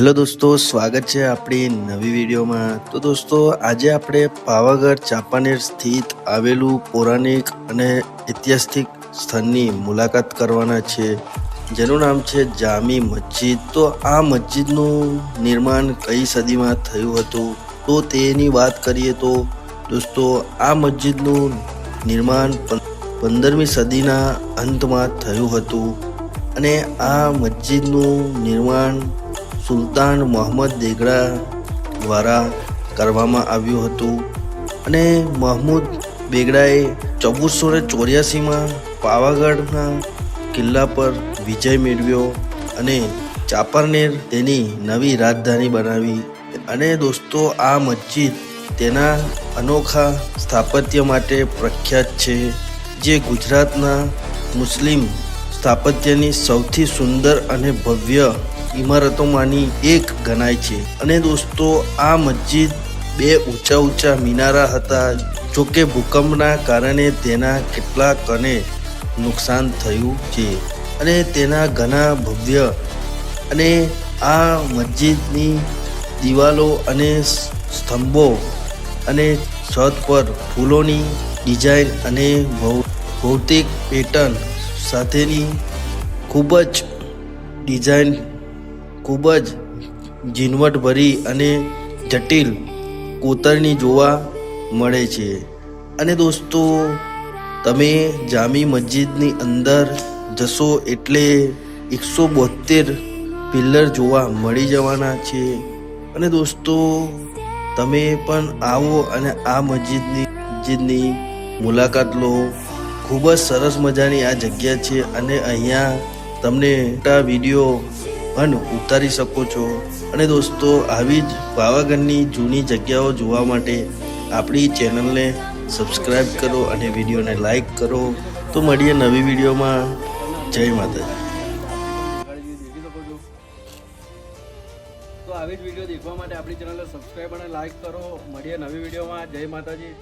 Hello દોસ્તો, સ્વાગત છે આપણી નવી વિડીયોમાં। તો દોસ્તો, આજે આપણે પાવાગઢ ચાંપાનેર સ્થિત આવેલું પૌરાણિક અને ઐતિહાસિક સ્થળની મુલાકાત કરવાના છે, જેનું નામ છે જામી મસ્જિદ। તો આ મસ્જિદનું નિર્માણ કઈ સદીમાં થયું હતું, તો તેની વાત કરીએ તો દોસ્તો, આ મસ્જિદનું નિર્માણ 15મી સદીના અંતમાં થયું હતું અને આ મસ્જિદનું નિર્માણ સુલતાન મોહમ્મદ બેગડા દ્વારા કરવામાં આવ્યું હતું અને મહમૂદ બેગડાએ 1484માં પાવાગઢના કિલ્લા પર વિજય મેળવ્યો અને ચાંપાનેર તેની નવી રાજધાની બનાવી। અને દોસ્તો, આ મસ્જિદ તેના અનોખા સ્થાપત્ય માટે પ્રખ્યાત છે, જે ગુજરાતના મુસ્લિમ સ્થાપત્યની સૌથી સુંદર અને ભવ્ય ઇમારતોમાંની એક ગણાય છે। અને દોસ્તો, આ મસ્જિદ 2 ઊંચા મિનારા હતા, જોકે ભૂકંપના કારણે તેના કેટલાકને નુકસાન થયું છે અને તેના ઘણા ભવ્ય અને આ મસ્જિદની દિવાલો અને સ્તંભો અને છત પર ફૂલોની ડિઝાઇન અને ભૌતિક પેટર્ન સાથેની ખૂબ જ ઝીણવટભરી અને જટિલ કોતરણી જોવા મળે છે। અને દોસ્તો, તમે જામી મસ્જિદની અંદર જશો એટલે 172 પિલ્લર જોવા મળી જવાના છે। અને દોસ્તો, તમે પણ આવો અને આ મસ્જિદની મુલાકાત લો। ખૂબ જ સરસ મજાની આ જગ્યા છે અને અહીંયા તમને મોટા વિડીયો પણ ઉતારી શકો છો। અને દોસ્તો, આવી જ પાવાગઢની જૂની જગ્યાઓ જોવા માટે આપણી ચેનલને સબસ્ક્રાઈબ કરો અને વિડીયોને લાઈક કરો। તો મળીએ નવી વિડીયોમાં। જય માતાજી। તો આવી જ વિડીયો દેખવા માટે આપણી ચેનલને સબસ્ક્રાઈબ અને લાઈક કરો। મળીએ નવી વિડીયોમાં। જય માતાજી।